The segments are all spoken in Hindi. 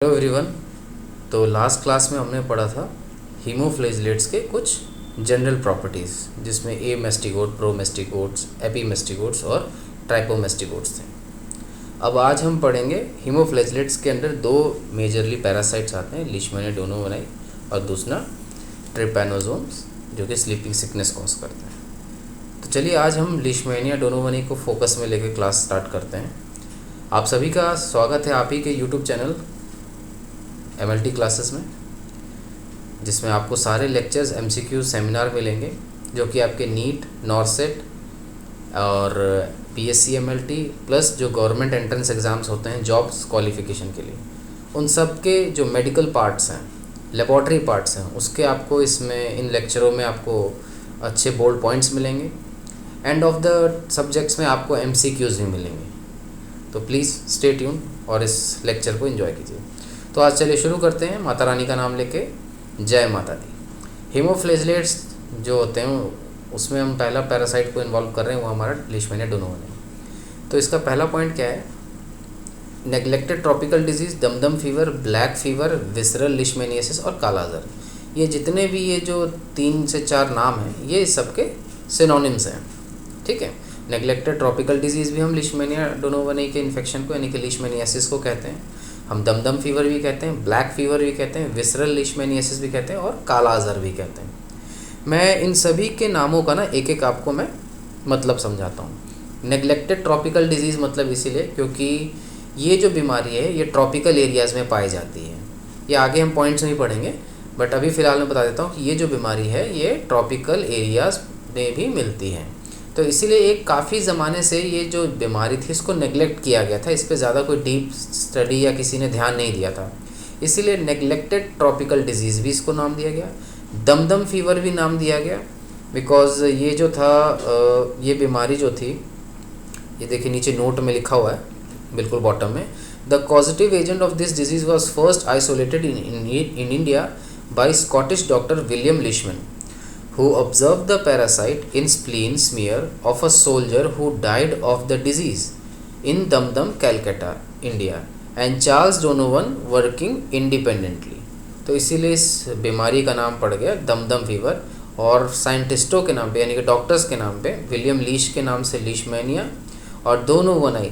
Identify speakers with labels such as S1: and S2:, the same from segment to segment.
S1: Hello everyone. तो लास्ट क्लास में हमने पढ़ा था हीमोफ्लैजेलेट्स के कुछ जनरल प्रॉपर्टीज़, जिसमें ए मेस्टिगोट, प्रोमेस्टिगोट्स, एपीमेस्टिगोट्स और ट्राइपोमेस्टिगोट्स थे। अब आज हम पढ़ेंगे हीमोफ्लैजेलेट्स के अंदर दो मेजरली पैरासाइट्स आते हैं, लीशमैनिया डोनोवनाई और दूसरा ट्रिपैनोसोम्स, जो कि स्लीपिंग सिकनेस कॉज करते हैं। तो चलिए आज हम लीशमैनिया डोनोवनाई को फोकस में लेकर क्लास स्टार्ट करते हैं। आप सभी का स्वागत है आप ही के यूट्यूब चैनल MLT क्लासेस में, जिसमें आपको सारे लेक्चर्स MCQ सेमिनार मिलेंगे, जो कि आपके नीट, नॉरसेट और PSC MLT प्लस जो गवर्नमेंट एंट्रेंस एग्ज़ाम्स होते हैं जॉब्स क्वालिफिकेशन के लिए, उन सब के जो मेडिकल पार्ट्स हैं, लेबॉर्ट्री पार्ट्स हैं, उसके आपको इसमें इन लेक्चरों में आपको अच्छे बोल्ड पॉइंट्स मिलेंगे। एंड ऑफ द सब्जेक्ट्स में आपको MCQs भी मिलेंगे। तो प्लीज़ स्टे ट्यून और इस लेक्चर को एंजॉय कीजिए। तो आज चलिए शुरू करते हैं माता रानी का नाम लेके। जय माता दी। हीमोफ्लैजेलेट्स जो होते हैं उसमें हम पहला पैरासाइट को इन्वॉल्व कर रहे हैं, वो हमारा लीशमैनिया डोनोवनाई। तो इसका पहला पॉइंट क्या है? Neglected tropical disease, Dumdum fever, black fever, visceral leishmaniasis और कालाजार। ये जितने भी ये जो 3 से 4 नाम हैं, ये सबके सिनोनिम्स हैं। ठीक है। नेग्लेक्टेड ट्रॉपिकल डिजीज़ भी हम लीशमैनिया डोनोवनाई के इन्फेक्शन को यानी कि लीशमैनियासिस को कहते हैं। हम दमदम फीवर भी कहते हैं, ब्लैक फीवर भी कहते हैं, विसरल लीशमैनियासिस भी कहते हैं और कालाजार भी कहते हैं। मैं इन सभी के नामों का ना एक एक आपको मैं मतलब समझाता हूँ। नेग्लेक्टेड ट्रॉपिकल डिजीज़ मतलब इसीलिए क्योंकि ये जो बीमारी है ये ट्रॉपिकल एरियाज़ में पाई जाती है। ये आगे हम पॉइंट्स नहीं पढ़ेंगे, बट अभी फ़िलहाल मैं बता देता हूँ कि ये जो बीमारी है ये ट्रॉपिकल एरियाज़ में भी मिलती है। तो इसीलिए एक काफ़ी ज़माने से ये जो बीमारी थी इसको नेग्लेक्ट किया गया था, इस पर ज़्यादा कोई डीप स्टडी या किसी ने ध्यान नहीं दिया था, इसीलिए नेग्लेक्टेड ट्रॉपिकल डिजीज़ भी इसको नाम दिया गया। दमदम फीवर भी नाम दिया गया बिकॉज़ ये जो था ये बीमारी जो थी, ये देखिए नीचे नोट में लिखा हुआ है बिल्कुल बॉटम में, the causative agent of this disease was first isolated in India by Scottish doctor William Leishman, who observed the parasite in spleen smear of a soldier who died of the disease in Dum-Dum, Calcutta, India, and Charles Donovan working independently। तो इसीलिए इस बीमारी का नाम पड़ गया दमदम फीवर, और साइंटिस्टों के नाम पे यानी कि डॉक्टर्स के नाम पे विलियम लीश के नाम से लीशमैनिया और डोनोवनाई,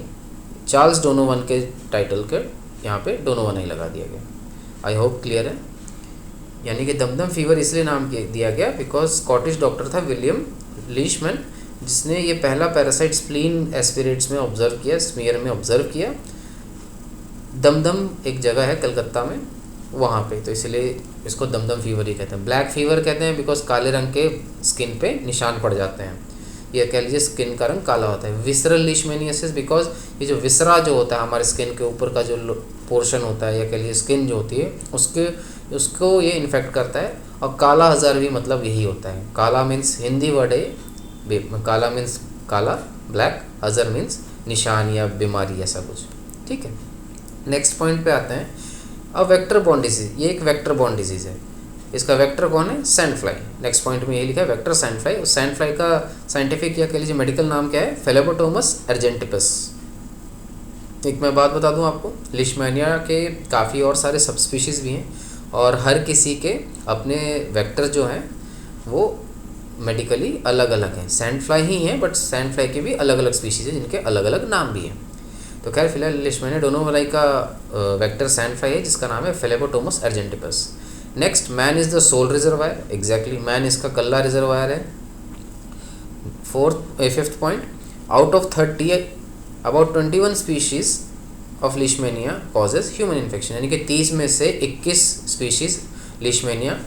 S1: चार्ल्स डोनोवन के टाइटल के यहाँ पे डोनोवनाई लगा दिया गया। आई होप क्लियर है। यानी कि दमदम फीवर इसलिए नाम दिया गया बिकॉज स्कॉटिश डॉक्टर था विलियम लीशमैन, जिसने ये पहला पैरासाइट स्प्लीन एस्पिरेट्स में ऑब्जर्व किया, स्मीयर में ऑब्जर्व किया। दमदम एक जगह है कलकत्ता में, वहाँ पे, तो इसलिए इसको दमदम फीवर ही कहते हैं। ब्लैक फीवर कहते हैं बिकॉज काले रंग के स्किन पे निशान पड़ जाते हैं, ये कह लीजिए स्किन का रंग काला होता है। विसरल लीशमैनियासिस बिकॉज ये जो विसरा जो होता है हमारे स्किन के ऊपर का जो पोर्शन होता है, या कह लीजिए स्किन जो होती है उसको ये इन्फेक्ट करता है। और काला हजार भी मतलब यही होता है। काला मीन्स हिंदी वर्ड है, काला मीन्स काला, ब्लैक, अजर मीन्स निशान या बीमारी ऐसा कुछ। ठीक है। नेक्स्ट पॉइंट पे आते हैं। अब वेक्टर बॉर्न डिजीज, ये एक वेक्टर बॉर्न डिजीज़ है। इसका वेक्टर कौन है? Sand fly. नेक्स्ट पॉइंट में यही लिखा है वेक्टर सैंड फ्लाई। उस सैंड फ्लाई का साइंटिफिक या कह लीजिए मेडिकल नाम क्या है? फेलोपोटोमस अर्जेंटिपस। एक मैं बात बता दूं आपको, लीशमैनिया के काफ़ी और सारे सब स्पीशीज़ भी हैं, और हर किसी के अपने वेक्टर जो हैं वो मेडिकली अलग अलग हैं। सैंड फ्लाई ही हैं, बट सैंड फ्लाई के भी अलग अलग स्पीशीज़ हैं जिनके अलग अलग नाम भी हैं। तो खैर फिलहाल लीशमैनिया डोनोवनाई का वेक्टर सैंड फ्लाई है जिसका नाम है Phlebotomus argentipes. Next, man is the sole reservoir. Exactly, man इसका कल्ला रिजर्वायर है। Fifth point, out of 30 about 21 species of Leishmania causes human infection, यानी कि 30 में से 21 स्पीशीज़ लीशमैनिया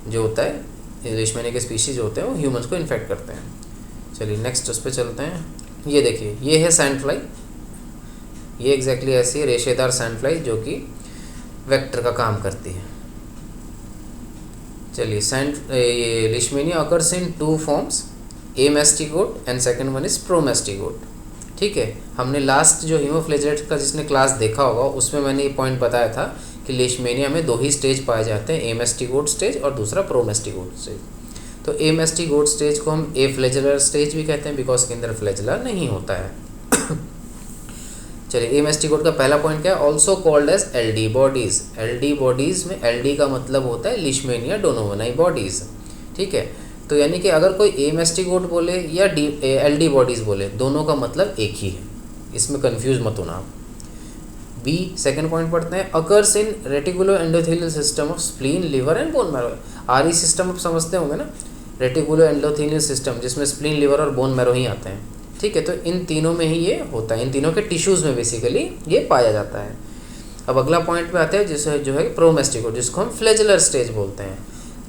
S1: जो होता है, लीशमैनिया के स्पीशीज़ जो होते हैं वो ह्यूमन्स को इन्फेक्ट करते हैं। चलिए नेक्स्ट उस पर चलते हैं। ये देखिए, ये है सैंड फ्लाई। ये एग्जैक्टली ऐसी है रेशेदार सैंड फ्लाई जो कि वेक्टर का काम करती है। चलिए, ये Leishmania occurs in 2 forms, amastigote and second one is promastigote. ठीक है। हमने लास्ट जो हीमोफ्लैजेलेट्स का जिसने क्लास देखा होगा उसमें मैंने ये पॉइंट बताया था कि लीशमैनिया में 2 ही स्टेज पाए जाते हैं, एमेस्टिगोट स्टेज और दूसरा प्रोमेस्टिगोट स्टेज। तो एमेस्टिगोट स्टेज को हम ए फ्लैजेलर स्टेज भी कहते हैं बिकॉज के अंदर फ्लैजेला नहीं होता है। चलिए ए मेस्टिकोट का पहला पॉइंट क्या है, also called as LD bodies. LD bodies में एलडी का मतलब होता है लिशमेनिया डोनोवनाई बॉडीज़, ठीक है। तो यानी कि अगर कोई ए मेस्टिकोट बोले या एलडी बॉडीज़ बोले, दोनों का मतलब एक ही है, इसमें कंफ्यूज मत होना आप। बी सेकंड पॉइंट पढ़ते हैं, occurs in reticulo endothelial system of spleen, liver and bone marrow. R E system आप समझते होंगे ना, रेटिकुलो एंडोथेलियल सिस्टम जिसमें स्प्लीन, लिवर और बोन मैरो ही आते हैं, ठीक है। तो इन तीनों में ही ये होता है, इन तीनों के टिश्यूज़ में बेसिकली ये पाया जाता है। अब अगला पॉइंट पे आते हैं जिसे जो है प्रोमेस्टिकोट, जिसको हम फ्लैजेलर स्टेज बोलते हैं।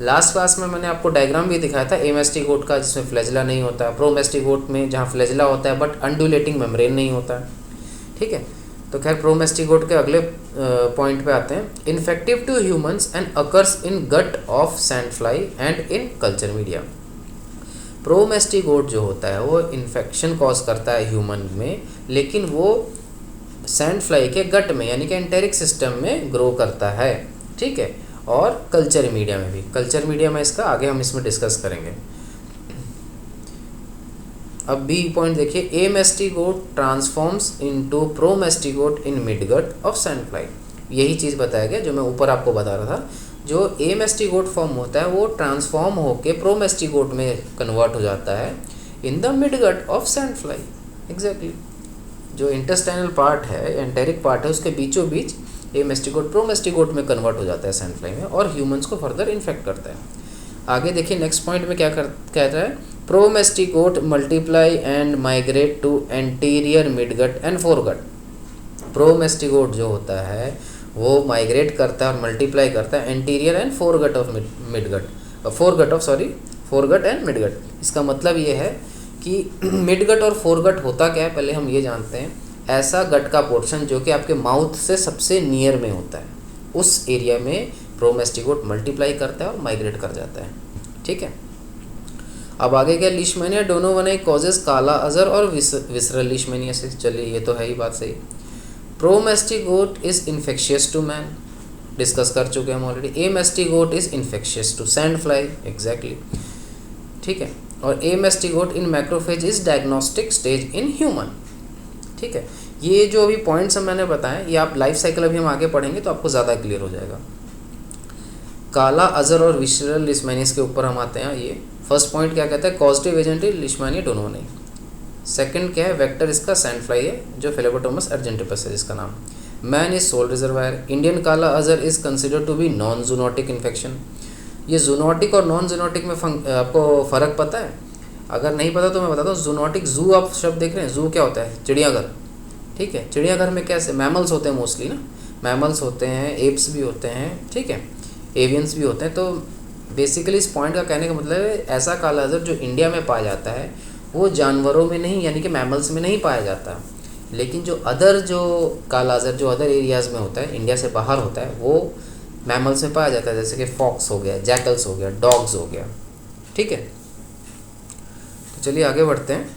S1: लास्ट क्लास में मैंने आपको डायग्राम भी दिखाया था ए मेस्टिकोट का, जिसमें फ्लैजला नहीं होता, प्रोमेस्टिकोट में जहाँ फ्लैजला होता है बट अंडुलेटिंग मेम्ब्रेन नहीं होता है, ठीक है। तो खैर प्रोमेस्टिकोट के अगले पॉइंट पे आते हैं, infective to humans and occurs in gut of sand fly and in culture media. Promastigote जो होता है वो इन्फेक्शन कॉज करता है ह्यूमन में, लेकिन वो सैंड फ्लाई के गट में यानी कि एंटेरिक सिस्टम में ग्रो करता है, ठीक है, और कल्चर मीडिया में भी। कल्चर मीडिया में इसका आगे हम इसमें डिस्कस करेंगे। अब बी पॉइंट देखिए, amastigote transforms into promastigote in midgut of sand fly. यही चीज़ बताया गया जो मैं ऊपर आपको बता रहा था, जो ए मेस्टिकोट फॉर्म होता है वो ट्रांसफॉर्म होके प्रोमेस्टिकोट में कन्वर्ट हो जाता है in the midgut of sand fly. Exactly जो इंटेस्टाइनल पार्ट है, एंटेरिक पार्ट है, उसके बीचों बीच ए मेस्टिकोट प्रोमेस्टिकोट में कन्वर्ट हो जाता है सैंड फ्लाई में, और ह्यूमंस को फर्दर इन्फेक्ट करता है। आगे देखिए नेक्स्ट पॉइंट में क्या कहता है, promastigote multiply and migrate to anterior midgut and foregut. Promastigote जो होता है वो माइग्रेट करता है और मल्टीप्लाई करता है anterior and foregut of midgut, foregut and midgut. इसका मतलब ये है कि मिडगट और फोरगट होता क्या है, पहले हम ये जानते हैं। ऐसा गट का पोर्शन जो कि आपके माउथ से सबसे नियर में होता है, उस एरिया में प्रोमेस्टिकोट मल्टीप्लाई करता है और माइग्रेट कर जाता है, ठीक है। अब आगे क्या, लिशमेनिया डोनोवनाई कॉजेज काला अजर और विसरल लिशमेनियासिस। चलिए ये तो है ही बात सही। Promastigote is infectious to man, discuss कर चुके हैं हम already. Amastigote is infectious to sand fly, exactly, ठीक है। और amastigote in macrophage is diagnostic stage in human, ठीक है। ये जो अभी पॉइंट्स मैंने बताए, ये आप लाइफ साइकिल अभी हम आगे पढ़ेंगे तो आपको ज़्यादा क्लियर हो जाएगा। काला अजर और विसरल लिशमेनियासिस के ऊपर हम आते हैं। ये फर्स्ट पॉइंट क्या कहता है, causative agent is Leishmania donovani. Second क्या है, वेक्टर इसका सैंड फ्लाई है जो फेलोबोटोमस अर्जेंटिपस है जिसका नाम। Man is sole reservoir. Indian kala azar is considered to be non zoonotic infection. ये जूनोटिक और नॉन जूनोटिक में आपको फ़र्क पता है? अगर नहीं पता तो मैं बताता हूँ। जूनोटिक, जू आप शब्द देख रहे हैं, जू क्या होता है, चिड़ियाघर, ठीक है। चिड़ियाघर में कैसे मैमल्स होते हैं मोस्टली ना, मैमल्स होते हैं, एप्स भी होते हैं, ठीक है, एवियंस भी होते हैं। तो बेसिकली इस पॉइंट का कहने का मतलब है ऐसा काला अजर जो इंडिया में पाया जाता है वो जानवरों में नहीं, यानी कि मैमल्स में नहीं पाया जाता, लेकिन जो अदर जो काला अजर जो अदर एरियाज़ में होता है, इंडिया से बाहर होता है, वो मैमल्स में पाया जाता है, जैसे कि फॉक्स हो गया, जैकल्स हो गया, डॉग्स हो गया, ठीक है। तो चलिए आगे बढ़ते हैं।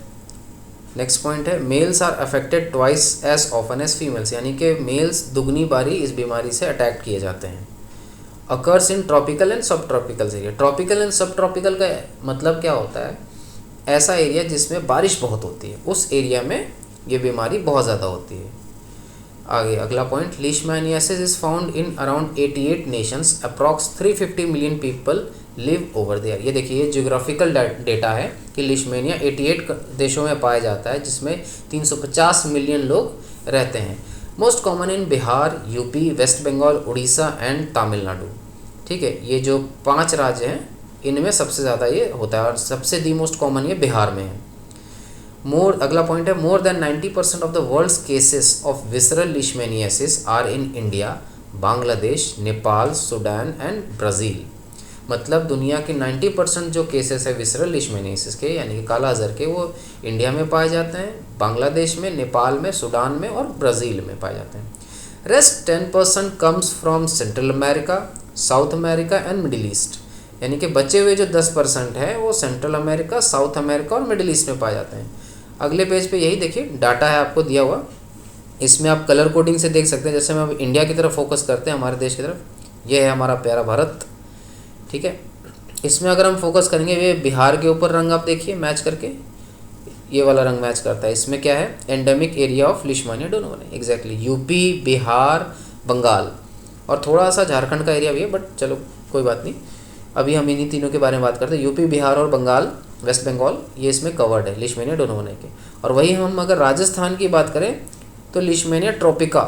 S1: नेक्स्ट पॉइंट है, males are affected twice as often as females, यानी कि मेल्स दुगनी बारी इस बीमारी से अटैक किए जाते हैं। अकर्स इन ट्रॉपिकल एंड सब ट्रॉपिकल एरिया। ट्रॉपिकल एंड सब ट्रॉपिकल का मतलब क्या होता है, ऐसा एरिया जिसमें बारिश बहुत होती है, उस एरिया में ये बीमारी बहुत ज़्यादा होती है। आगे अगला point, leishmaniasis is found in around 88 nations, approx 350 million people live over there. ये देखिए ये जियोग्राफिकल डेटा है कि लीशमैनिया 88 देशों में पाया जाता है, जिसमें 350 मिलियन लोग रहते हैं। Most common in Bihar, UP, West Bengal, Orissa and Tamil Nadu, ठीक है। ये जो 5 राज्य हैं इनमें सबसे ज़्यादा ये होता है और सबसे दी मोस्ट कॉमन ये बिहार में है। अगला पॉइंट है, more than 90% of the world's cases of visceral leishmaniasis are in India, Bangladesh, Nepal, Sudan and Brazil. मतलब दुनिया के 90% जो केसेस है विसरल लीशमैनियासिस के, यानी कि काला अजर के, वो इंडिया में पाए जाते हैं, बांग्लादेश में, नेपाल में, सूडान में और ब्राज़ील में पाए जाते हैं। Rest 10% comes from central America, south America and middle east, यानी कि बचे हुए जो 10% है वो सेंट्रल अमेरिका, साउथ अमेरिका और मिडिल ईस्ट में पाए जाते हैं। अगले पेज पे यही देखिए डाटा है आपको दिया हुआ, इसमें आप कलर कोडिंग से देख सकते हैं। जैसे हम अब इंडिया की तरफ फोकस करते हैं, हमारे देश की तरफ, ये है हमारा प्यारा भारत, ठीक है। इसमें अगर हम फोकस करेंगे, ये बिहार के ऊपर रंग आप देखिए मैच करके, ये वाला रंग मैच करता है। इसमें क्या है, endemic area of Leishmania donovani, exactly UP, Bihar, Bengal और थोड़ा सा झारखंड का एरिया भी है, बट चलो कोई बात नहीं। अभी हम इन्हीं तीनों के बारे में बात करते हैं। यूपी, बिहार और बंगाल, वेस्ट बंगाल, ये इसमें कवर्ड है लिशमानिया डोनोवनाई के। और वही हम अगर राजस्थान की बात करें तो लिशमानिया ट्रॉपिका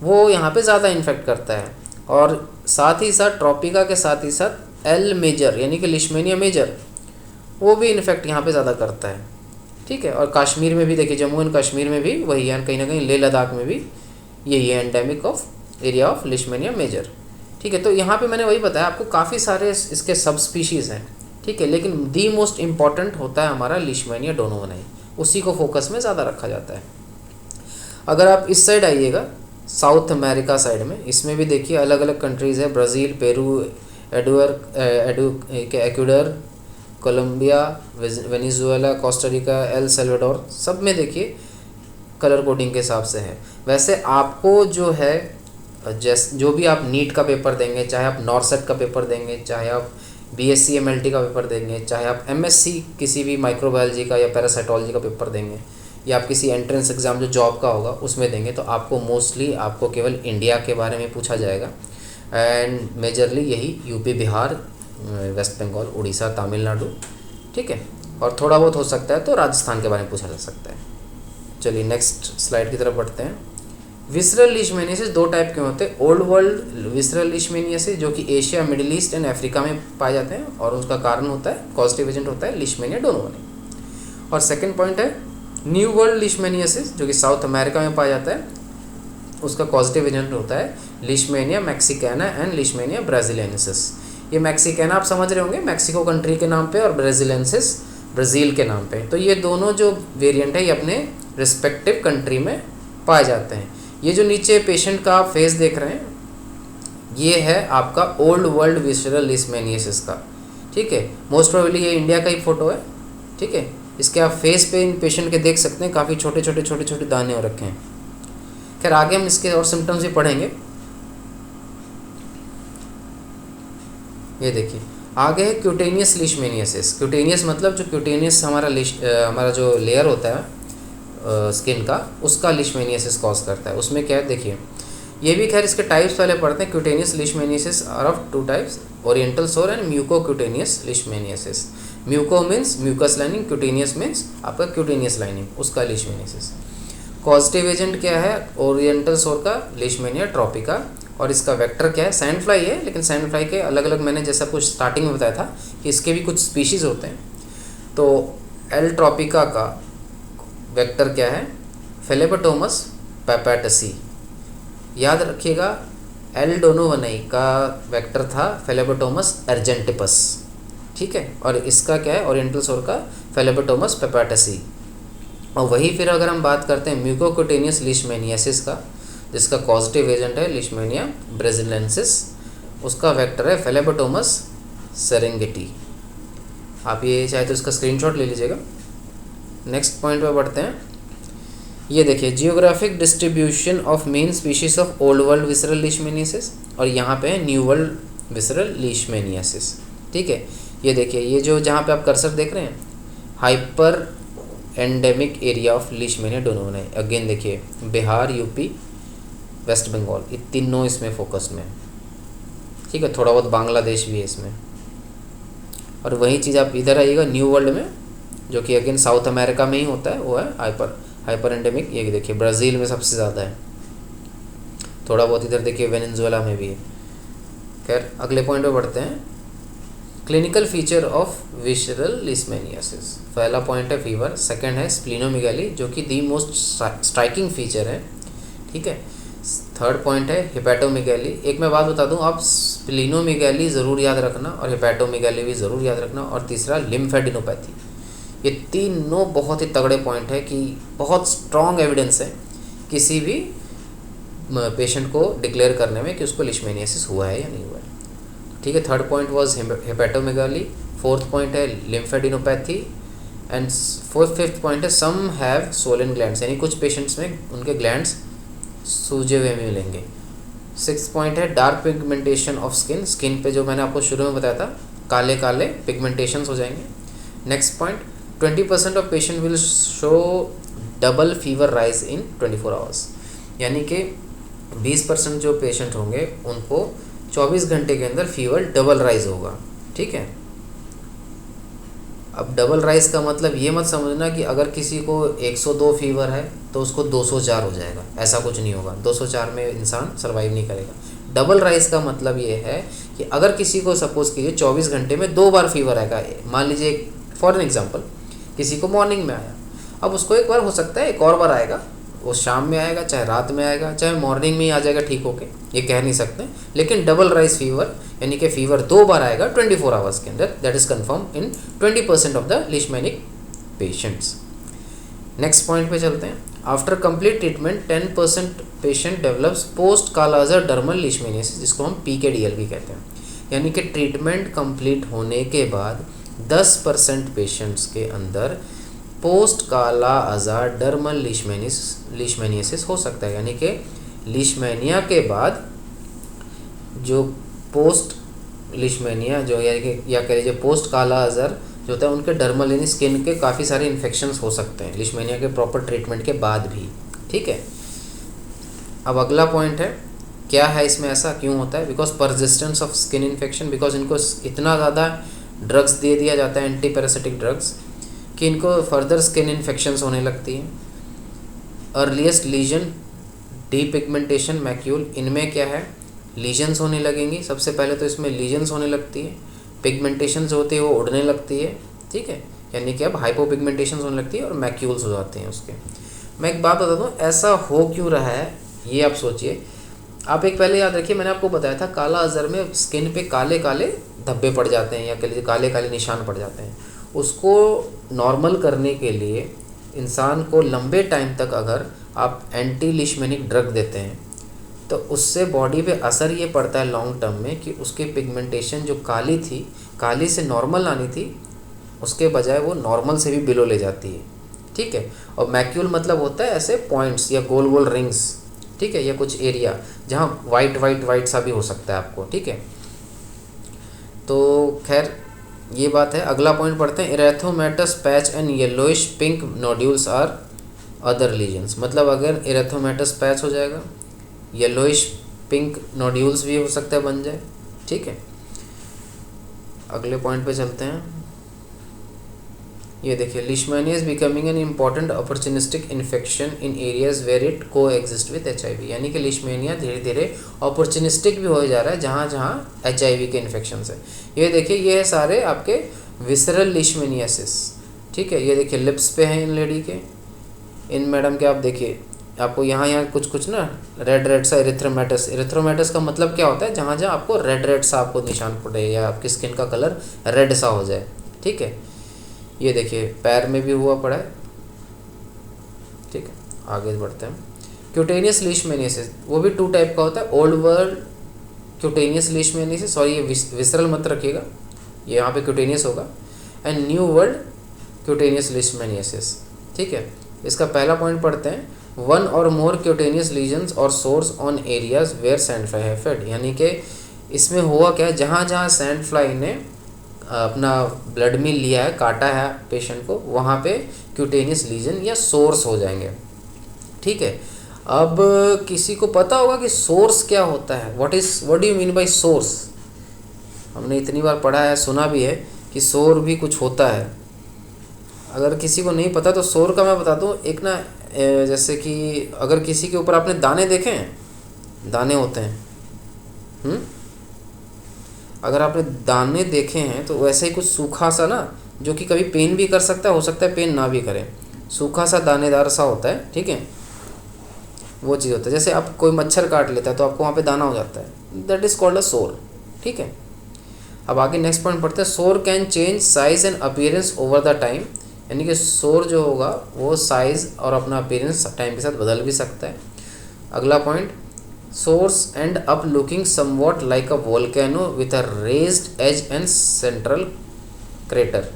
S1: वो यहाँ पे ज़्यादा इन्फेक्ट करता है। और साथ ही साथ ट्रॉपिका के साथ ही साथ एल मेजर यानी कि लिशमानिया मेजर वो भी इन्फेक्ट यहाँ पे ज़्यादा करता है। ठीक है, और कश्मीर में भी देखिए, जम्मू एंड कश्मीर में भी वही है, कहीं ना कहीं लेह लद्दाख में भी यही है endemic of area of Leishmania major. ठीक है, तो यहाँ पे मैंने वही बताया आपको, काफ़ी सारे इसके सब स्पीशीज़ हैं। ठीक है, लेकिन दी मोस्ट इम्पॉर्टेंट होता है हमारा लिशमानिया डोनोवनाई, उसी को फोकस में ज़्यादा रखा जाता है। अगर आप इस साइड आइएगा साउथ अमेरिका साइड में, इसमें भी देखिए अलग अलग कंट्रीज़ है, Brazil, Peru, Ecuador, Colombia, Venezuela, Costa Rica, El Salvador, सब में देखिए कलर कोडिंग के हिसाब से है। वैसे आपको जो है जो भी आप नीट का पेपर देंगे, चाहे आप नॉर्सेट का पेपर देंगे, चाहे आप बीएससी एमएलटी का पेपर देंगे, चाहे आप एमएससी किसी भी माइक्रोबायोलॉजी का या पैरासाइटोलॉजी का पेपर देंगे, या आप किसी एंट्रेंस एग्ज़ाम जो जॉब का होगा उसमें देंगे, तो आपको मोस्टली आपको केवल इंडिया के बारे में पूछा जाएगा। एंड मेजरली यही यूपी, बिहार, वेस्ट बंगाल, उड़ीसा, तमिलनाडु। ठीक है, और थोड़ा बहुत हो सकता है तो राजस्थान के बारे में पूछा जा सकता है। चलिए नेक्स्ट स्लाइड की तरफ बढ़ते हैं। विसरल लीशमैनियासिस दो टाइप के होते हैं। ओल्ड वर्ल्ड विसरल लीशमैनियासिस जो कि Asia, middle east and Africa में पाए जाते हैं, और उसका कारण होता है, कॉजेटिव एजेंट होता है लिशमानिया डोनोवनाई। और सेकंड पॉइंट है न्यू वर्ल्ड लीशमैनियासिस जो कि साउथ अमेरिका में पाया जाता है, उसका कॉजेटिव एजेंट होता है लिशमानिया मैक्सिकाना एंड लिशमानिया ब्राजीलियनेसिस। ये मैक्सिकाना आप समझ रहे होंगे, मैक्सिको कंट्री के नाम पे, और ब्राजीलियनेसिस ब्राज़ील के नाम पे। तो ये दोनों जो वेरिएंट है ये अपने रिस्पेक्टिव कंट्री में पाए जाते हैं। ये जो नीचे पेशेंट का आप फेस देख रहे हैं ये है आपका ओल्ड वर्ल्ड विसरल लीशमैनियासिस का। ठीक है, मोस्ट प्रोबेबली ये इंडिया का ही फोटो है। ठीक है, इसके आप फेस पे इन पेशेंट के देख सकते हैं, काफ़ी छोटे छोटे दाने हो रखे हैं। खैर आगे हम इसके और सिम्टम्स भी पढ़ेंगे। ये देखिए आगे है क्यूटेनियस लीशमैनियासिस। क्यूटेनियस मतलब जो क्यूटेनियस हमारा जो लेयर होता है स्किन का, उसका लिशमैनियासिस कॉज करता है। उसमें क्या है देखिए, ये भी खैर इसके टाइप्स पहले पढ़ते हैं। Cutaneous leishmaniasis are of two types, oriental sore and muco cutaneous leishmaniasis. Muco means mucus lining, cutaneous means आपका क्यूटेनियस लाइनिंग, उसका लिशमैनियासिस। पॉजिटिव एजेंट क्या है ओरिएंटल सोर का, लिशमैनिया ट्रॉपिका, और इसका वेक्टर क्या है, सैंड फ्लाई है। लेकिन सैंड फ्लाई के अलग अलग, मैंने जैसा कुछ स्टार्टिंग में बताया था कि इसके भी कुछ स्पीशीज़ होते हैं। तो एल ट्रॉपिका का वेक्टर क्या है, फेलेबोटोमस पेपेटसी। याद रखिएगा एल डोनोवनाई का वेक्टर था फेलेबोटोमस अर्जेंटिपस। ठीक है, और इसका क्या है ओरिएंटल सोर का फेलेबोटोमस पेपेटसी। और वही फिर अगर हम बात करते हैं म्यूकोक्यूटेनियस लिशमैनियासिस का, जिसका पॉजिटिव एजेंट है लिशमैनिया ब्राजीलियनेसिस, उसका वेक्टर है फेलेबोटोमस सेरेंगेटी। आप ये चाहे तो इसका स्क्रीनशॉट ले लीजिएगा। नेक्स्ट पॉइंट पे बढ़ते हैं। ये देखिए geographic distribution of main species of old world visceral leishmaniasis, और यहाँ पे है न्यू वर्ल्ड विसरल लीशमैनियासिस। ठीक है, ये देखिए ये जो जहाँ पे आप कर्सर देख रहे हैं hyper endemic area of Leishmania donovani. Again देखिए बिहार, यूपी, वेस्ट बंगाल, ये तीनों इसमें फोकस में। ठीक है, थोड़ा बहुत बांग्लादेश भी है इसमें। और वही चीज़ आप इधर आइएगा न्यू वर्ल्ड में, जो कि अगेन साउथ अमेरिका में ही होता है, वो है हाइपर एंडेमिक। ये देखिए ब्राज़ील में सबसे ज़्यादा है, थोड़ा बहुत इधर देखिए वेनेजुएला में भी है। खैर अगले पॉइंट पे बढ़ते हैं। Clinical feature of visceral leishmaniasis. पहला पॉइंट है फीवर, सेकंड है स्प्लीनोमेगाली जो कि दी मोस्ट स्ट्राइकिंग फीचर है। ठीक है, थर्ड पॉइंट है हेपेटोमेगाली। एक मैं बात बता दूं, आप स्प्लीनोमेगाली ज़रूर याद रखना और हेपेटोमेगाली भी ज़रूर याद रखना, और तीसरा लिम्फेडिनोपैथी। ये तीनों बहुत ही तगड़े पॉइंट है कि बहुत स्ट्रॉन्ग एविडेंस है किसी भी पेशेंट को डिक्लेयर करने में कि उसको लिशमैनियासिस हुआ है या नहीं हुआ है। ठीक है, third point was hepatomegaly, fourth point है लिम्फेडिनोपैथी, एंड फिफ्थ पॉइंट है सम हैव सोलन ग्लैंड्स, यानी कुछ पेशेंट्स में उनके ग्लैंड्स सूजे हुए मिलेंगे। सिक्स पॉइंट है डार्क पिगमेंटेशन ऑफ स्किन पे जो मैंने आपको शुरू में बताया था, काले काले पिगमेंटेशंस हो जाएंगे। Next point 20% of patient will show double fever rise in 24 hours, यानी कि 20% जो पेशेंट होंगे उनको 24 घंटे के अंदर फीवर डबल राइज होगा। ठीक है, अब डबल राइज का मतलब ये मत समझना कि अगर किसी को 102 फीवर है तो उसको 204 हो जाएगा, ऐसा कुछ नहीं होगा। 204 में इंसान सर्वाइव नहीं करेगा। डबल राइज का मतलब ये है कि अगर किसी को सपोज कीजिए 24 घंटे में 2 बार फीवर आएगा, मान लीजिए फॉर एन एग्जांपल किसी को मॉर्निंग में आया, अब उसको एक बार हो सकता है एक और बार आएगा, वो शाम में आएगा, चाहे रात में आएगा, चाहे मॉर्निंग में ही आ जाएगा ठीक होके, ये कह नहीं सकते। लेकिन डबल राइज फीवर यानी कि फीवर 2 बार आएगा 24 आवर्स के अंदर, that is confirm in 20% of the leishmanic patients. Next point पे चलते हैं। After complete treatment 10% patient develops post kala azar dermal leishmaniasis, जिसको हम PKDL भी कहते हैं, यानी कि ट्रीटमेंट कंप्लीट होने के बाद 10% पेशेंट्स के अंदर पोस्ट काला अज़ार डर्मल लीशमैनियासिस हो सकता है, यानी कि लीशमैनिया के बाद जो पोस्ट लीशमैनिया जो या कह लीजिए पोस्ट काला अज़ार जो होता है उनके डर्मल यानी स्किन के काफ़ी सारे इन्फेक्शंस हो सकते हैं लीशमैनिया के प्रॉपर ट्रीटमेंट के बाद भी। ठीक है, अब अगला पॉइंट है क्या है इसमें ऐसा क्यों होता है? Because persistence of skin infection, because इनको इतना ज़्यादा ड्रग्स दे दिया जाता है एंटी पैरासिटिक ड्रग्स कि इनको फर्दर स्किन इन्फेक्शंस होने लगती हैं। अर्लीस्ट लीजन डीपिगमेंटेशन मैक्यूल, इनमें क्या है लीजन्स होने लगेंगी। सबसे पहले तो इसमें लीजन्स होने लगती है, पिगमेंटेशन जो होती है वो उड़ने लगती है। ठीक है, यानी कि अब हाइपोपिगमेंटेशन होने लगती है और मैक्यूल्स हो जाते हैं उसके। मैं एक बात बताता हूँ ऐसा हो क्यों रहा है ये आप सोचिए। आप एक पहले याद रखिए मैंने आपको बताया था काला अज़र में स्किन पे काले काले धब्बे पड़ जाते हैं या कह लीजिए काले काले निशान पड़ जाते हैं। उसको नॉर्मल करने के लिए इंसान को लंबे टाइम तक अगर आप एंटी लीशमैनिक ड्रग देते हैं तो उससे बॉडी पे असर ये पड़ता है लॉन्ग टर्म में कि उसकी पिगमेंटेशन जो काली थी, काली से नॉर्मल आनी थी, उसके बजाय वो नॉर्मल से भी बिलो ले जाती है। ठीक है, और मैक्यूल मतलब होता है ऐसे पॉइंट्स या गोल गोल रिंग्स। ठीक है, या कुछ एरिया जहाँ वाइट सा भी हो सकता है आपको। ठीक है, तो खैर ये बात है। अगला पॉइंट पढ़ते हैं। Erythematous patch and yellowish pink nodules are other lesions, मतलब अगर इरेथ्रोमेटस पैच हो जाएगा, येलोइश पिंक नोड्यूल्स भी हो सकता है बन जाए। ठीक है, अगले पॉइंट पे चलते हैं। ये देखिए leishmania is becoming an important opportunistic infection in areas where it coexist with HIV, यानी कि लीशमैनिया धीरे धीरे अपॉर्चुनिस्टिक भी हो जा रहा है जहाँ जहाँ HIV के इन्फेक्शन है। ये देखिए ये है सारे आपके विसरल लीशमैनियासिस। ठीक है, ये देखिए लिप्स पे हैं इन लेडी के, इन मैडम के आप देखिए आपको यहाँ कुछ ना रेड सा इरेथ्रोमेटस का मतलब क्या होता है जहाँ जहाँ आपको रेड सा आपको निशान पड़े या आपकी स्किन का कलर रेड सा हो जाए। ठीक है, ये देखिए पैर में भी हुआ पड़ा है। ठीक है, आगे बढ़ते हैं। क्यूटेनियस लीशमैनियासिस वो भी 2 टाइप का होता है। Old world cutaneous leishmaniasis, sorry ये विसरल मत रखिएगा, ये यहाँ पे क्यूटेनियस होगा, and new world cutaneous leishmaniasis. ठीक है, इसका पहला पॉइंट पढ़ते हैं। 1 or more क्यूटेनियस लीजन्स और sores on areas where sand fly है फेड, यानी कि इसमें हुआ क्या जहाँ जहाँ सैंड फ्लाई ने अपना ब्लड में लिया है, काटा है पेशेंट को, वहाँ पे क्यूटेनियस लीजन या सोर्स हो जाएंगे। ठीक है, अब किसी को पता होगा कि सोर्स क्या होता है, what do you mean by source? हमने इतनी बार पढ़ा है, सुना भी है कि सोर भी कुछ होता है। अगर किसी को नहीं पता तो सोर का मैं बताता हूँ। एक ना जैसे कि अगर किसी के ऊपर आपने दाने देखे हैं, दाने होते हैं, अगर आपने दाने देखे हैं तो वैसे ही कुछ सूखा सा ना, जो कि कभी पेन भी कर सकता है, हो सकता है पेन ना भी करे, सूखा सा दानेदार सा होता है। ठीक है, वो चीज़ होता है। जैसे आप कोई मच्छर काट लेता है तो आपको वहाँ पे दाना हो जाता है, दैट इज़ कॉल्ड अ सोर। ठीक है, अब आगे नेक्स्ट पॉइंट पढ़ते हैं। Sore can change size and appearance over the time, यानी कि सोर जो होगा वो साइज़ और अपना अपीयरेंस टाइम के साथ बदल भी सकता है। अगला point, sores end up looking somewhat like a volcano with a raised edge and central crater,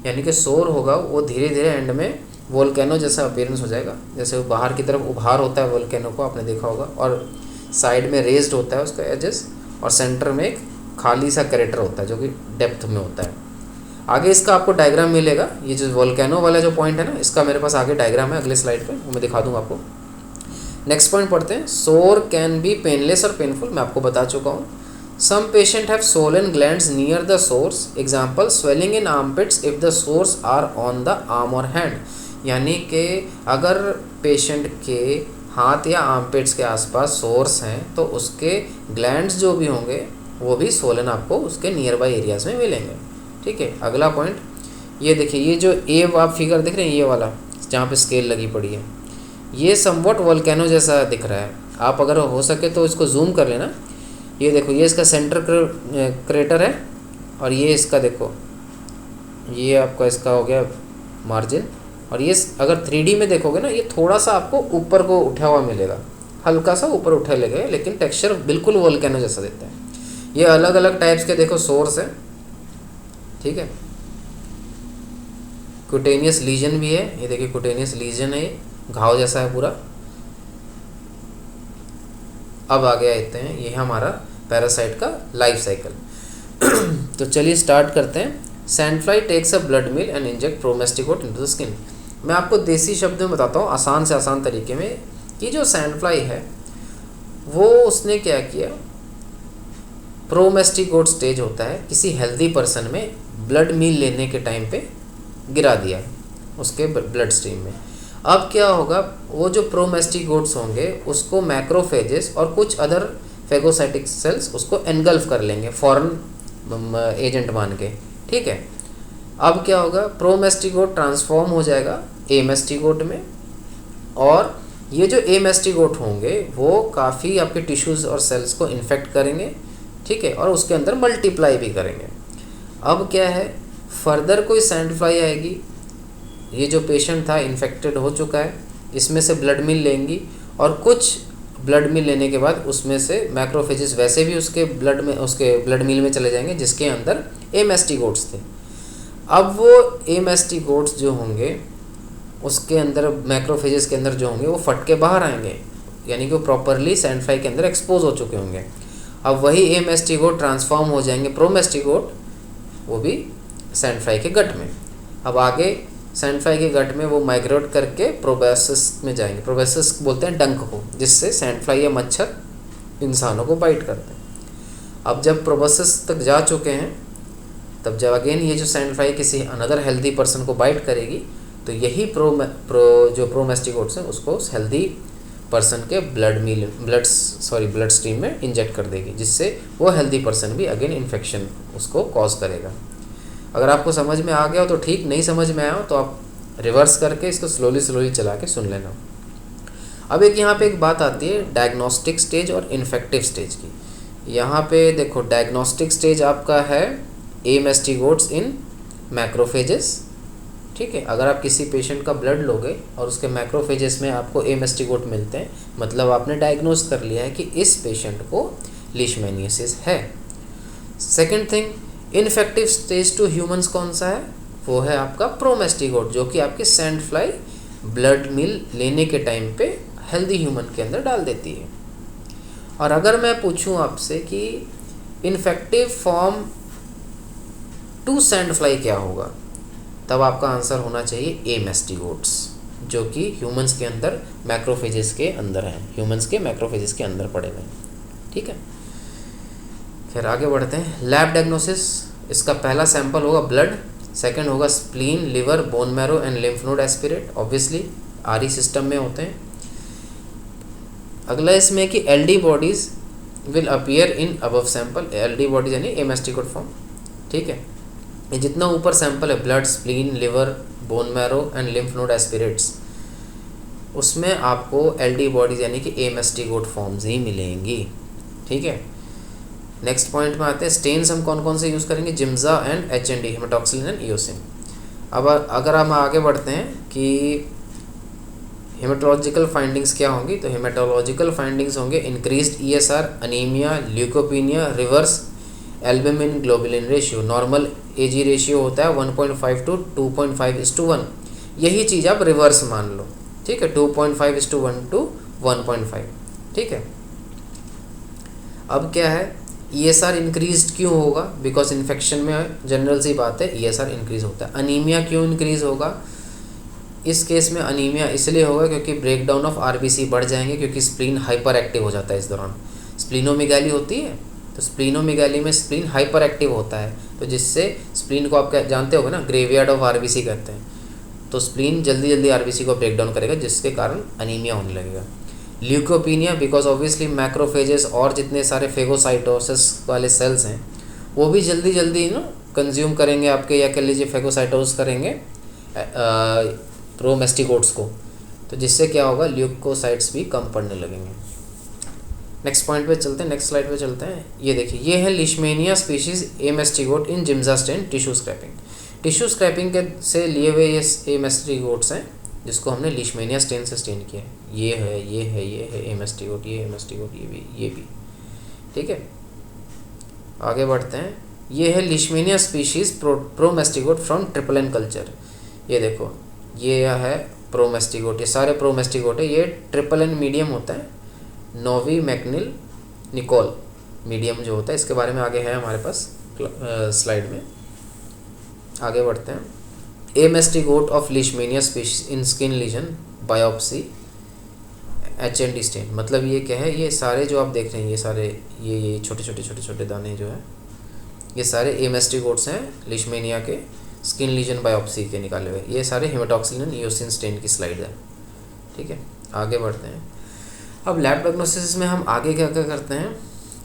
S1: यानी कि सोर होगा वो धीरे धीरे एंड में वोल्केनो जैसा अपीयरेंस हो जाएगा। जैसे वो बाहर की तरफ उभार होता है वोल्केनो को, आपने देखा होगा, और साइड में रेज्ड होता है उसका एजेस, और सेंटर में एक खाली सा क्रेटर होता है जो कि डेप्थ में होता है। आगे इसका आपको डायग्राम मिलेगा, ये जो वोल्केनो वाला जो पॉइंट है ना, इसका मेरे पास आगे डायग्राम है अगले स्लाइड पे, वो मैं दिखा दूंगा आपको। नेक्स्ट पॉइंट पढ़ते हैं। सोर कैन बी पेनलेस और पेनफुल, मैं आपको बता चुका हूँ। Some patient have swollen glands near the sores, example swelling in armpits if the sores are on the arm और हैंड। यानी कि अगर पेशेंट के हाथ या आर्मपिट्स के आसपास सोर्स हैं तो उसके ग्लैंड्स जो भी होंगे वो भी swollen आपको उसके नियर बाई एरियाज में मिलेंगे। ठीक है, अगला पॉइंट ये देखिए, ये जो आप फिगर दिख रहे हैं, ये वाला जहाँ पे स्केल लगी पड़ी है, ये समवट वोल्केनो जैसा दिख रहा है। आप अगर हो सके तो इसको जूम कर लेना। ये देखो, ये इसका सेंटर क्रेटर है और ये इसका देखो, ये आपका इसका हो गया मार्जिन, और ये अगर 3D में देखोगे ना, ये थोड़ा सा आपको ऊपर को उठा हुआ मिलेगा, हल्का सा ऊपर उठा लगेगा, लेकिन टेक्सचर बिल्कुल वोल्केनो जैसा देता है। ये अलग अलग टाइप्स के देखो सोर्स है। ठीक है, क्यूटेनियस लीजन भी है, ये देखिए क्यूटेनियस लीजन है, ये घाव जैसा है पूरा। अब आगे आते हैं, ये हमारा पैरासाइट का लाइफ साइकिल। तो चलिए स्टार्ट करते हैं। Sandfly takes a blood meal and inject promastigote into the skin. मैं आपको देसी शब्द में बताता हूँ, आसान से आसान तरीके में, कि जो सैंडफ्लाई है वो उसने क्या किया, प्रोमेस्टिकोट स्टेज होता है किसी हेल्दी पर्सन में ब्लड मील लेने के टाइम पे गिरा दिया उसके ब्लड स्ट्रीम में। अब क्या होगा, वो जो प्रोमेस्टिकोट्स होंगे उसको मैक्रोफेजेस और कुछ अदर फेगोसाइटिक सेल्स उसको एनगल्फ कर लेंगे फॉरेन एजेंट मान के। ठीक है, अब क्या होगा, प्रोमेस्टिकोट ट्रांसफॉर्म हो जाएगा एमेस्टिकोट में, और ये जो एमेस्टिकोट होंगे वो काफ़ी आपके टिश्यूज़ और सेल्स को इन्फेक्ट करेंगे। ठीक है, और उसके अंदर मल्टीप्लाई भी करेंगे। अब क्या है, फर्दर कोई सैंडफ्लाई आएगी, ये जो पेशेंट था इन्फेक्टेड हो चुका है, इसमें से ब्लड मिल लेंगी, और कुछ ब्लड मिल लेने के बाद उसमें से मैक्रोफेजेस वैसे भी उसके ब्लड मिल में चले जाएंगे जिसके अंदर एमेस्टिकोट्स थे। अब वो एमेस्टिकोट्स जो होंगे उसके अंदर, मैक्रोफेजेस के अंदर जो होंगे वो फट के बाहर आएंगे, यानी कि वो प्रॉपरली सैंडफ्लाई के अंदर एक्सपोज हो चुके होंगे। अब वही एमेस्टिकोट ट्रांसफॉर्म हो जाएंगे प्रोमेस्टिकोट, वो भी सैंडफ्लाई के गट में। अब आगे सैंडफ्लाई के गट में वो माइग्रेट करके प्रोबेसिस में जाएंगे। प्रोबेसिस बोलते हैं डंक को, जिससे सैंडफ्लाई या मच्छर इंसानों को बाइट करते हैं। अब जब प्रोबेसिस तक जा चुके हैं, तब जब अगेन ये जो सैंडफ्लाई किसी अनदर हेल्दी पर्सन को बाइट करेगी, तो यही जो प्रोमेस्टिकोट्स हैं उसको उस हेल्दी पर्सन के ब्लड स्ट्रीम में इंजेक्ट कर देगी, जिससे वो हेल्दी पर्सन भी अगेन इन्फेक्शन उसको कॉज करेगा। अगर आपको समझ में आ गया हो तो ठीक, नहीं समझ में आया हो तो आप रिवर्स करके इसको स्लोली चला के सुन लेना। अब यहाँ पे एक बात आती है डायग्नोस्टिक स्टेज और इन्फेक्टिव स्टेज की। यहाँ पे देखो, डायग्नोस्टिक स्टेज आपका है एमेस्टिकोट्स इन मैक्रोफेजेस। ठीक है, अगर आप किसी पेशेंट का ब्लड लोगे और उसके मैक्रोफेजेस में आपको एमेस्टिकोट मिलते हैं, मतलब आपने डायग्नोज कर लिया है कि इस पेशेंट को लीशमैनियासिस है। Second thing, infective stage to humans कौन सा है, वो है आपका प्रोमेस्टिकोट, जो कि आपकी सैंडफ्लाई ब्लड मिल लेने के टाइम पे हेल्दी ह्यूमन के अंदर डाल देती है। और अगर मैं पूछूं आपसे कि इन्फेक्टिव फॉर्म टू सैंडफ्लाई क्या होगा, तब आपका आंसर होना चाहिए एमेस्टिकोट्स, जो कि ह्यूमंस के अंदर मैक्रोफेजेस के अंदर हैं, ह्यूमंस के मैक्रोफेजेस के अंदर पड़े हुए हैं। ठीक है, फिर आगे बढ़ते हैं। लैब डायग्नोसिस, इसका पहला सैंपल होगा ब्लड, सेकंड होगा spleen, liver, bone marrow and lymph node aspirate, obviously RE system में होते हैं। अगला इसमें कि LD bodies will appear in above sample, LD bodies यानी एमेस्टिकोट फॉर्म। ठीक है, ये जितना ऊपर सैंपल है blood, spleen, liver, bone marrow and lymph node aspirates, उसमें आपको एलडी बॉडीज यानी कि एमेस्टिकोट फॉर्म्स ही मिलेंगी। ठीक है, नेक्स्ट पॉइंट में आते हैं। स्टेन्स हम कौन कौन से यूज़ करेंगे, जिम्जा एंड एच&डी, हेमाटॉक्सिलिन एंड इयोसिन। अब अगर हम आगे बढ़ते हैं कि हेमेटोलॉजिकल फाइंडिंग्स क्या होंगी, तो हेमेटोलॉजिकल फाइंडिंग्स होंगे increased ESR, anaemia, leucopenia, reverse albumin globulin ratio. Normal AG ratio होता है 1.5 to 2.5:1, यही चीज़ आप रिवर्स मान लो। ठीक है, 2.5:1 to 1.5। ठीक है, अब क्या है, ESR इंक्रीज क्यों होगा? बिकॉज इन्फेक्शन में जनरल सी बात है ESR इंक्रीज होता है। अनीमिया क्यों इंक्रीज होगा? इस केस में अनीमिया इसलिए होगा क्योंकि ब्रेक डाउन ऑफ RBC बढ़ जाएंगे, क्योंकि स्प्लीन हाइपर एक्टिव हो जाता है इस दौरान। स्प्लीनोमेगाली होती है, तो स्प्लीनोमेगाली में स्प्लीन हाइपर एक्टिव होता है, तो जिससे स्प्लीन को आप जानते होगे ना, ग्रेवयार्ड ऑफ RBC कहते हैं। तो स्प्लीन जल्दी जल्दी RBC को ब्रेक डाउन करेगा, जिसके कारण अनीमिया होने लगेगा। ल्यूकोपीनिया बिकॉज ऑब्वियसली मैक्रोफेजेस और जितने सारे फेगोसाइटोसिस वाले सेल्स हैं वो भी जल्दी जल्दी कंज्यूम करेंगे आपके, या कह लीजिए फेगोसाइटोस करेंगे प्रोमेस्टिकोट्स को, तो जिससे क्या होगा, ल्यूकोसाइट्स भी कम पड़ने लगेंगे। नेक्स्ट पॉइंट पे चलते हैं, नेक्स्ट स्लाइड पे चलते हैं। ये देखिए, ये है Leishmania species amastigote in Giemsa stain tissue scraping. Tissue scraping के से लिए हुए ये ए मेस्टिगोट्स हैं, जिसको हमने लिशमेनिया स्टेन से स्टेन किया है। ये है, ये है, ये है ए मेस्टिगोट, ये ए मेस्टिगोट, ये भी ठीक है। आगे बढ़ते हैं। ये है Leishmania species promastigote from triple N culture. ये देखो, ये है प्रोमेस्टिगोट, ये सारे प्रोमेस्टिगोट है। ये ट्रिपल एन मीडियम होता है, नोवी मैकनिल निकोल मीडियम जो होता है, इसके बारे में आगे है हमारे पास स्लाइड में। आगे बढ़ते हैं। Amastigote of Leishmania species in skin lesion biopsy HND stain. मतलब ये क्या है, ये सारे जो आप देख रहे हैं, ये सारे ये छोटे दाने जो है, ये सारे ए मेस्टिगोट्स हैं लिशमेनिया के स्किन लीजन बायोप्सी के निकाले हुए। ये सारे हेमाटोक्सिलिन ईओसिन स्टेन की स्लाइड है, ठीक है। आगे बढ़ते हैं। अब लैब डायग्नोसिस में हम आगे क्या क्या करते हैं,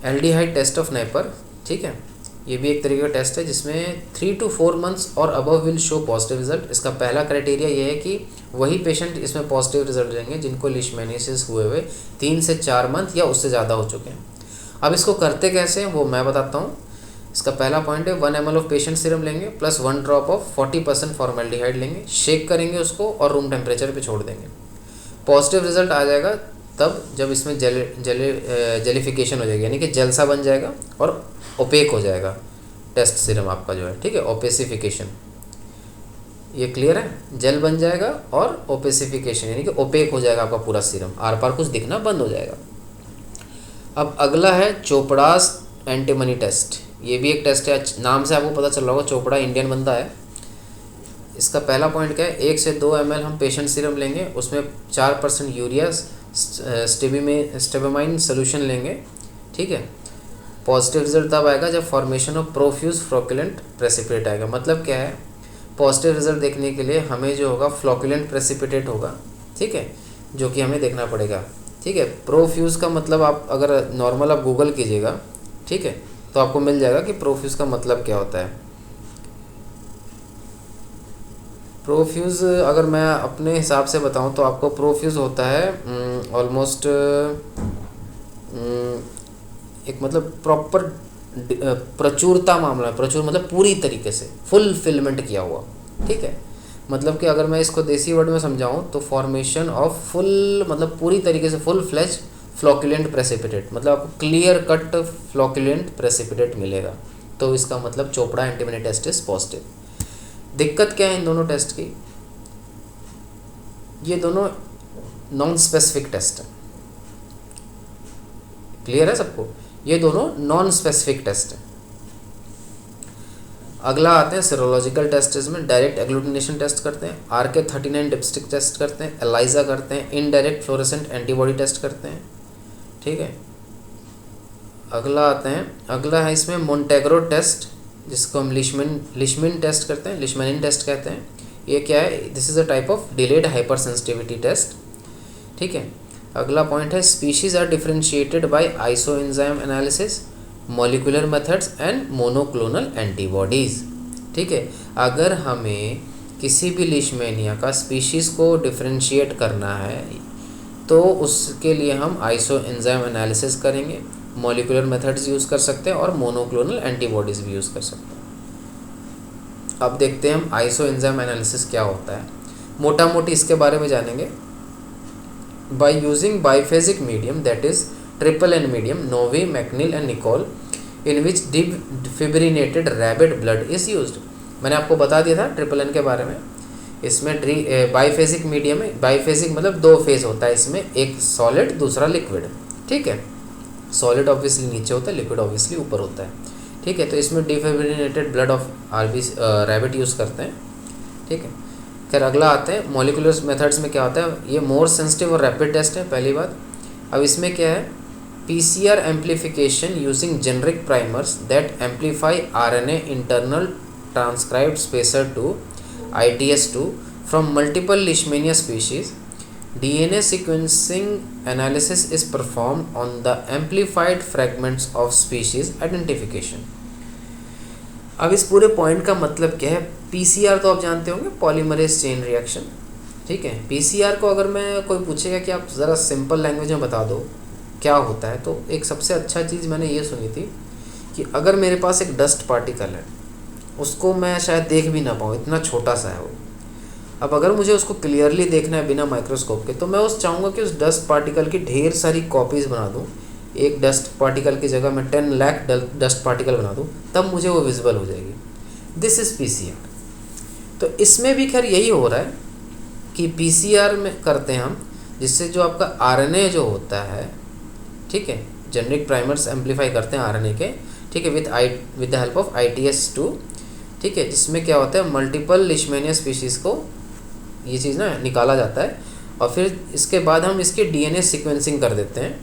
S1: एल्डिहाइड टेस्ट ऑफ नेपर, ठीक है। ये भी एक तरीके का टेस्ट है जिसमें 3 to 4 months और above will show positive result. इसका पहला क्राइटेरिया ये है कि वही पेशेंट इसमें पॉजिटिव रिजल्ट देंगे जिनको लिशमेनियासिस हुए 3 से 4 मंथ या उससे ज़्यादा हो चुके हैं। अब इसको करते कैसे हैं वो मैं बताता हूँ। इसका पहला पॉइंट है 1 ml ऑफ पेशेंट सीरम लेंगे प्लस 1 ड्रॉप ऑफ 40% फॉर्मेल्डिहाइड लेंगे, शेक करेंगे उसको और रूम टेम्परेचर पे छोड़ देंगे। पॉजिटिव रिजल्ट आ जाएगा तब जब इसमें जेलिफिकेशन हो जाएगी, यानी कि जेल सा बन जाएगा और ओपेक हो जाएगा टेस्ट सीरम आपका जो है, ठीक है, ओपेसिफिकेशन। ये क्लियर है, जेल बन जाएगा और ओपेसिफिकेशन यानी कि ओपेक हो जाएगा आपका पूरा सीरम, आर पार कुछ दिखना बंद हो जाएगा। अब अगला है चोपड़ास एंटीमनी टेस्ट। ये भी एक टेस्ट है, नाम से आपको पता चल रहा होगा, चोपड़ा इंडियन बंदा है। इसका पहला पॉइंट क्या है, 1 से 2 ml हम पेशेंट सीरम लेंगे, उसमें 4% यूरिया स्टेबिमाइन सोल्यूशन लेंगे, ठीक है। पॉजिटिव रिजल्ट तब आएगा जब formation of profuse flocculent precipitate आएगा। मतलब क्या है, पॉजिटिव रिजल्ट देखने के लिए हमें जो होगा फ्लोकुलेंट प्रेसिपिटेट होगा, ठीक है, जो कि हमें देखना पड़ेगा, ठीक है। प्रोफ्यूज का मतलब आप अगर नॉर्मल आप गूगल कीजिएगा, ठीक है, तो आपको मिल जाएगा कि प्रोफ्यूज का मतलब क्या होता है। प्रोफ्यूज अगर मैं अपने हिसाब से बताऊं तो आपको प्रोफ्यूज होता है ऑलमोस्ट एक मतलब प्रॉपर प्रचुरता मामला है। प्रचुर मतलब पूरी तरीके से फुलफिलमेंट किया हुआ, ठीक है। मतलब कि अगर मैं इसको देसी वर्ड में समझाऊं तो फॉर्मेशन ऑफ फुल मतलब पूरी तरीके से फुल फ्लैश फ्लोकुलेंट प्रेसिपिटेट, मतलब आपको क्लियर कट फ्लोकुलेंट प्रेसिपिटेट मिलेगा। तो इसका मतलब Chopra antimony test is positive. दिक्कत क्या है इन दोनों टेस्ट की, ये दोनों नॉन स्पेसिफिक टेस्ट है। क्लियर है सबको, ये दोनों नॉन स्पेसिफिक टेस्ट है। अगला आते हैं सीरोलॉजिकल टेस्ट। में डायरेक्ट एग्लूटिनेशन टेस्ट करते हैं, RK39 डिप्स्टिक टेस्ट करते हैं, एलाइजा करते हैं, इनडायरेक्ट फ्लोरेसेंट एंटीबॉडी टेस्ट करते हैं, ठीक है। अगला आते हैं, अगला है इसमें मोन्टेग्रो टेस्ट, जिसको हम लिशमिन टेस्ट करते हैं, लिशमेनिन टेस्ट कहते हैं। ये क्या है, this is a type of delayed hyper sensitivity test, ठीक है। अगला पॉइंट है species are differentiated by isoenzyme analysis, molecular methods and monoclonal antibodies, ठीक है। अगर हमें किसी भी लिशमेनिया का स्पीशीज़ को डिफरेंशिएट करना है तो उसके लिए हम आइसोएंजाइम एनालिसिस करेंगे, मॉलिक्यूलर मेथड्स यूज़ कर सकते हैं और मोनोक्लोनल एंटीबॉडीज़ भी यूज़ कर सकते हैं। अब देखते हैं हम आइसोएंजाइम एनालिसिस क्या होता है। मोटा मोटी इसके बारे में जानेंगे। By using biphasic medium that is triple N medium Novy MacNeal and Nicolle in which defibrinated rabbit blood is used. मैंने आपको बता दिया था ट्रिपल एन के बारे में। इसमें बाइफेजिक मीडियम है, बाइफेजिक मतलब 2 फेज होता है इसमें, एक सॉलिड दूसरा लिक्विड, ठीक है। सॉलिड ऑब्वियसली नीचे होता है, लिक्विड ऑब्वियसली ऊपर होता है, ठीक है। तो इसमें डिफिब्रिलेटेड ब्लड ऑफ रैबिट यूज़ करते हैं, ठीक है। खैर अगला आते हैं मॉलिकुलर मेथड्स में क्या होता है, ये मोर सेंसिटिव और रैपिड टेस्ट है पहली बात। अब इसमें क्या है, PCR amplification using generic primers that amplify RNA internal transcribed spacer two ITS2 from multiple leishmania species. DNA sequencing analysis is performed on the amplified fragments of species identification। अब इस पूरे पॉइंट का मतलब क्या है, PCR तो आप जानते होंगे, पॉलीमरेज चेन रिएक्शन, ठीक है। PCR को अगर मैं कोई पूछेगा कि आप ज़रा सिंपल लैंग्वेज में बता दो क्या होता है, तो एक सबसे अच्छा चीज़ मैंने ये सुनी थी कि अगर मेरे पास एक डस्ट पार्टिकल है, उसको मैं शायद देख भी ना पाऊँ, इतना छोटा सा है वो। अब अगर मुझे उसको क्लियरली देखना है बिना माइक्रोस्कोप के, तो मैं चाहूँगा कि उस डस्ट पार्टिकल की ढेर सारी कॉपीज़ बना दूँ, एक डस्ट पार्टिकल की जगह मैं 10 लाख डस्ट पार्टिकल बना दूँ, तब मुझे वो विजिबल हो जाएगी। This is PCR। तो इसमें भी खैर यही हो रहा है कि PCR में करते हैं हम, जिससे जो आपका RNA जो होता है, ठीक है, जेनरिक प्राइमर्स एम्प्लीफाई करते हैं RNA के, ठीक है, with the help of ITS2, ठीक है, जिसमें क्या होता है मल्टीपल लिशमेनिया स्पीशीज़ को ये चीज़ ना निकाला जाता है, और फिर इसके बाद हम इसकी DNA सीक्वेंसिंग कर देते हैं,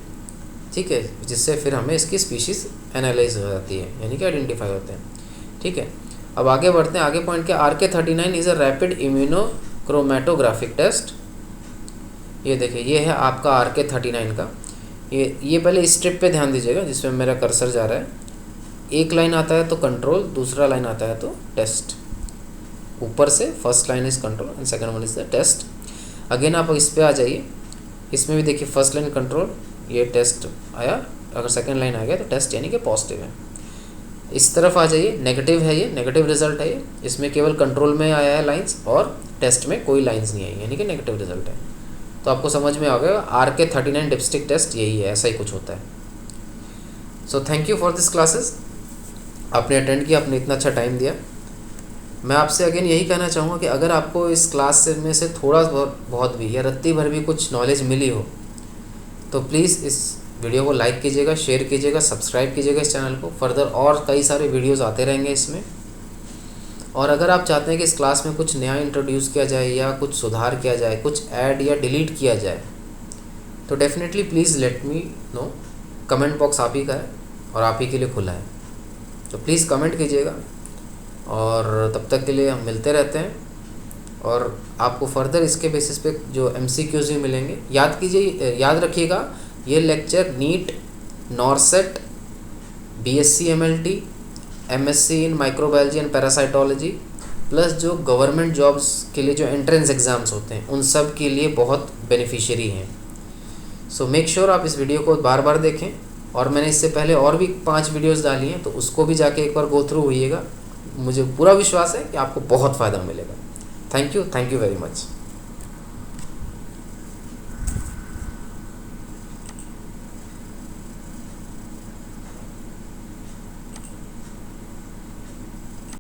S1: ठीक है, जिससे फिर हमें इसकी स्पीशीज़ एनालाइज हो जाती है, यानी कि आइडेंटिफाई होते हैं, ठीक है। अब आगे बढ़ते हैं, आगे पॉइंट क्या, RK39 is a rapid immunochromatographic test. ये देखिए, ये है आपका RK39 का, ये पहले स्ट्रिप पे ध्यान दीजिएगा जिसमें मेरा कर्सर जा रहा है। एक लाइन आता है तो कंट्रोल, दूसरा लाइन आता है तो टेस्ट। ऊपर से first line is control and second one is the test. Again आप इस पे आ जाइए, इसमें भी देखिए फर्स्ट लाइन कंट्रोल, ये टेस्ट आया, अगर सेकंड लाइन आ गया तो टेस्ट यानी कि पॉजिटिव है। इस तरफ आ जाइए, नेगेटिव है, ये नेगेटिव रिजल्ट है ये, इसमें केवल कंट्रोल में आया है लाइंस और टेस्ट में कोई लाइंस नहीं आई, यानी कि नेगेटिव रिजल्ट है। तो आपको समझ में आ गया RK39 डिप्स्टिक टेस्ट यही है, ऐसा ही कुछ होता है। So thank you for this classes, आपने अटेंड किया, आपने इतना अच्छा टाइम दिया। मैं आपसे अगेन यही कहना चाहूँगा कि अगर आपको इस क्लास में से थोड़ा बहुत भी या रत्ती भर भी कुछ नॉलेज मिली हो, तो प्लीज़ इस वीडियो को लाइक कीजिएगा, शेयर कीजिएगा, सब्सक्राइब कीजिएगा इस चैनल को। फर्दर और कई सारे वीडियोज़ आते रहेंगे इसमें। और अगर आप चाहते हैं कि इस क्लास में कुछ नया इंट्रोड्यूस किया जाए या कुछ सुधार किया जाए, कुछ ऐड या डिलीट किया जाए, तो definitely please let me know. Comment box आप ही का है और आप ही के लिए खुला है, तो प्लीज़ कमेंट कीजिएगा। और तब तक के लिए हम मिलते रहते हैं, और आपको फर्दर इसके बेसिस पे जो MCQs भी मिलेंगे। याद कीजिए, याद रखिएगा, ये lecture NEET, NORCET, BSc MLT, MSc in microbiology and parasitology, plus जो गवर्नमेंट जॉब्स के लिए जो एंट्रेंस एग्ज़ाम्स होते हैं, उन सब के लिए बहुत बेनिफिशियरी हैं। सो मेक श्योर आप इस वीडियो को बार बार देखें, और मैंने इससे पहले और भी 5 वीडियोज़ डाली हैं, तो उसको भी जाके एक बार गो थ्रू होइएगा। मुझे पूरा विश्वास है कि आपको बहुत फ़ायदा मिलेगा। Thank you very much.